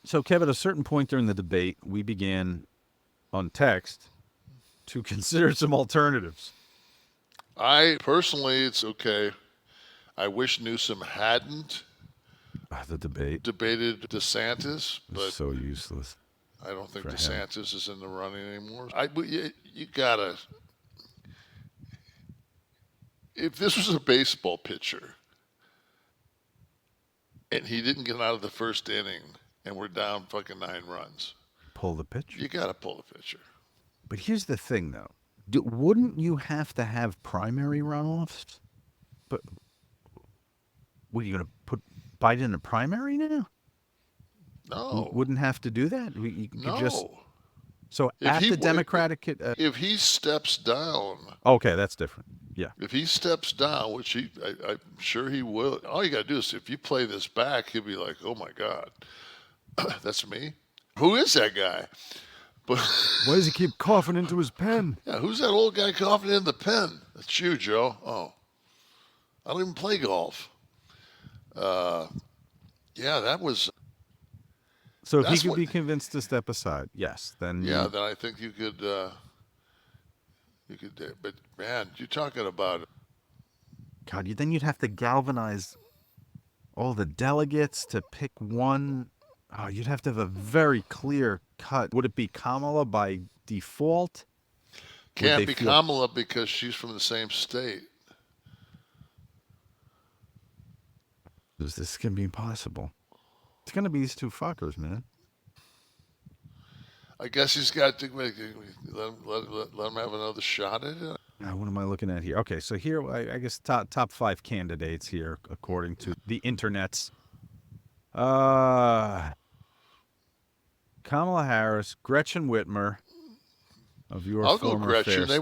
So, Kevin, at a certain point during the debate, we began on text to consider some alternatives. I personally, it's okay. I wish Newsom hadn't The debate debated DeSantis, was but so useless I don't think for him. DeSantis is in the running anymore. You gotta. If this was a baseball pitcher and he didn't get out of the first inning and we're down fucking 9 runs, Pull the pitch. you gotta pull the pitcher. But here's the thing, though. Wouldn't you have to have primary runoffs? But what are you going to put Biden in a primary now? No, Wouldn't have to do that. You could just no. so If at he the Democratic. if he steps down, Okay, that's different. Yeah. if he steps down, which I'm sure he will. All you gotta do is if you play this back, he'll be like, "Oh my God, that's me. Who is that guy?" But Why does he keep coughing into his pen? yeah, who's that old guy coughing in the pen? That's you, Joe. Oh, I don't even play golf. Yeah, that was. So if he That's could what. be convinced to step aside, yes, then Yeah, then I think you could. You could. But man, you're talking about. God, then you'd have to galvanize all the delegates to pick one. Oh, you'd have to have a very clear cut. Would it be Kamala by default? Can't be Kamala because she's from the same state. This can be impossible. It's going to be these two fuckers, man. I guess he's got to let him have another shot at it. Now, what am I looking at here? Okay, so here, I guess top 5 candidates here, according to the internets. Kamala Harris, Gretchen Whitmer, of your I'll go former Gretchen. fair state.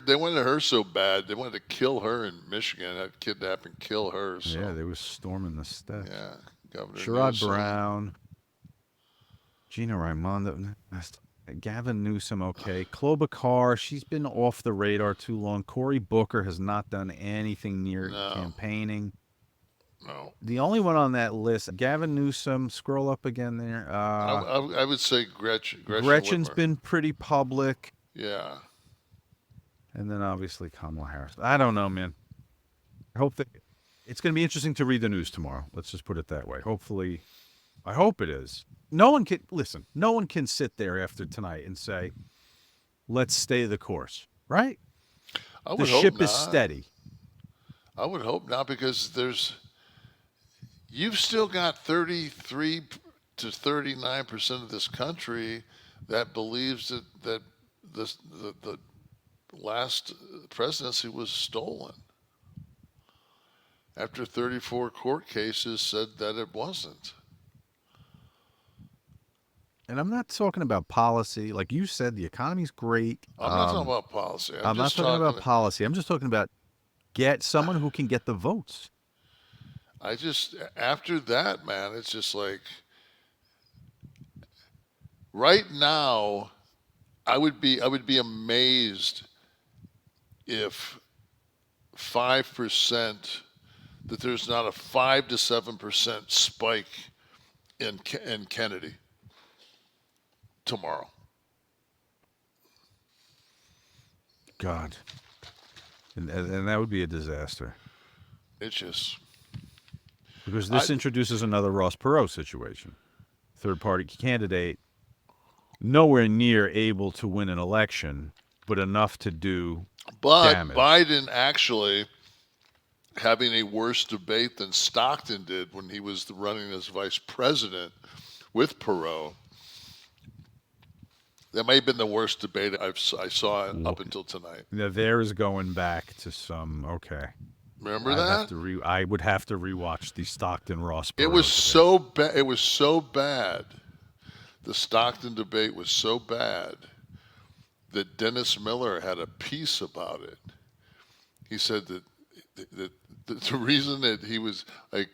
They wanted her so bad. They wanted to kill her in Michigan. Have kidnap and kill her. So. Yeah, they were storming the steps. Yeah, Governor Sherrod Newsom. Brown, Gina Raimondo, Gavin Newsom, okay. Klobuchar, she's been off the radar too long. Cory Booker has not done anything near campaigning. No. The only one on that list, Gavin Newsom, scroll up again there. I would say Gretchen. Gretchen's Whitmer. been pretty public. Yeah. And then obviously Kamala Harris. I don't know, man. I hope that it's going to be interesting to read the news tomorrow. Let's just put it that way. Hopefully, I hope it is. No one can sit there after tonight and say, let's stay the course, right? The ship is steady. I would hope not, because you've still got 33 to 39% of this country that believes that the last presidency was stolen. After 34 court cases said that it wasn't. And I'm not talking about policy. Like you said, the economy's great. I'm not talking about policy. I'm not talking about policy. I'm just talking about get someone who can get the votes. After that, man, it's just like, right now, I would be amazed if 5%, that there's not a 5 to 7% spike in Kennedy tomorrow. God. And that would be a disaster. It's just... Because this introduces another Ross Perot situation. Third-party candidate, nowhere near able to win an election, but enough to do damage. Biden actually having a worse debate than Stockton did when he was running as vice president with Perot. That may have been the worst debate I saw up until tonight. Now, there is going back to some, okay. Remember that? I would have to rewatch the Stockton Ross Perot It was debate. so bad. It was so bad. The Stockton debate was so bad that Dennis Miller had a piece about it. He said that the reason that he was like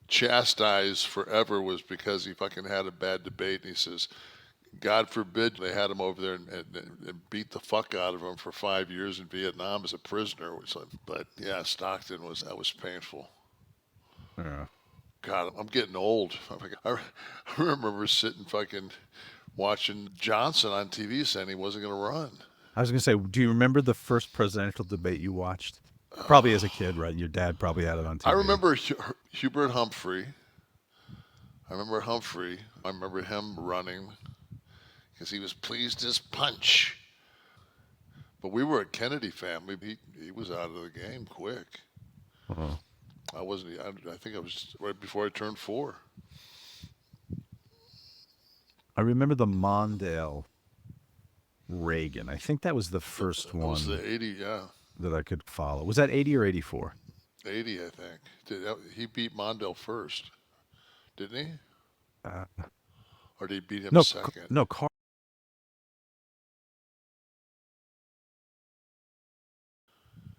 chastised forever was because he fucking had a bad debate. And he says, God forbid they had him over there and beat the fuck out of him for 5 years in Vietnam as a prisoner. But yeah, Stockton that was painful. Yeah. God, I'm getting old. I remember sitting fucking watching Johnson on TV saying he wasn't going to run. I was going to say, do you remember the first presidential debate you watched? Probably as a kid, right? Your dad probably had it on TV. I remember Hubert Humphrey. I remember him running because he was pleased as punch. But we were a Kennedy family. He was out of the game quick. Uh-huh. I wasn't. I think I was right before I turned 4. I remember the Mondale Reagan. I think that was the first one. That was the 80, yeah. That I could follow. Was that 80 or 84? 80, I think. He beat Mondale first, didn't he? Or did he beat him second? No,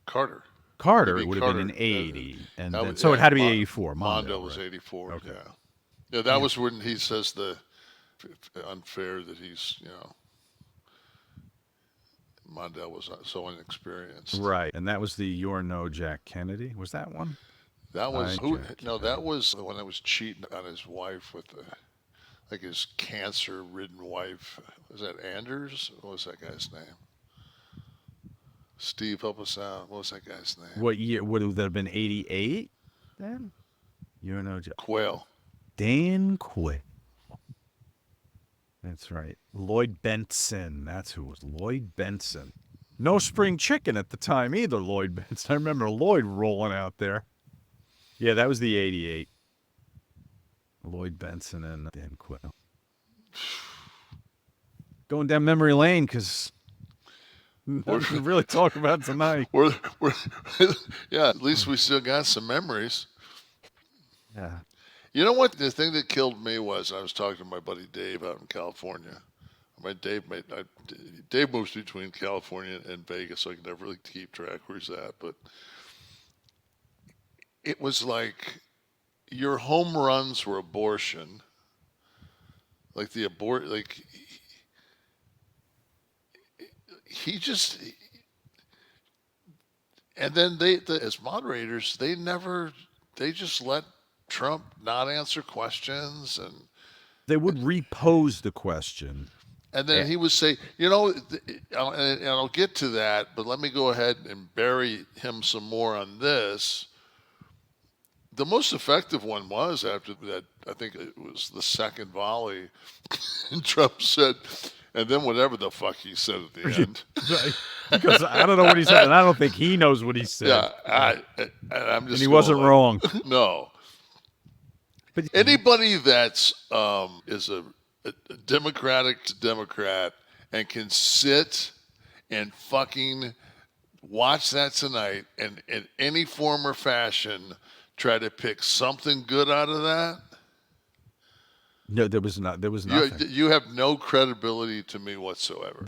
Carter. Carter would have been in 80, and then, so it had to be 84. Mondale was right? 84. Okay. Yeah, that was when he says the unfair that he's, Mondale was so inexperienced. Right, and that was the You're No Jack Kennedy. Was that one? That was who? No, that was the one that was cheating on his wife with his cancer-ridden wife. Was that Anders? What was that guy's name? Steve, help us out. What was that guy's name? What year? Would that have been 88 then? You're No Jack. Quayle. Dan Quayle. That's right. Lloyd Benson. That's who it was. Lloyd Benson. No spring chicken at the time either, Lloyd Benson. I remember Lloyd rolling out there. Yeah, that was the 88. Lloyd Benson and Dan Quayle. Going down memory lane because we can really talk about tonight. Yeah, at least we still got some memories. Yeah. You know what? The thing that killed me was I was talking to my buddy Dave out in California. Dave moves between California and Vegas, so I can never really keep track where he's at. But it was like your home runs were abortion. Like he just, and then as moderators, they just let Trump not answer questions, and they would repose the question. And then he would say, and I'll get to that, but let me go ahead and bury him some more on this. The most effective one was after that, I think it was the second volley, and Trump said, and then whatever the fuck he said at the end. Because I don't know what he said, and I don't think he knows what he said. Yeah, I'm just. And he wasn't wrong. No. But anybody that's is a Democratic Democrat and can sit and fucking watch that tonight and in any form or fashion try to pick something good out of that. No, there was nothing. You have no credibility to me whatsoever.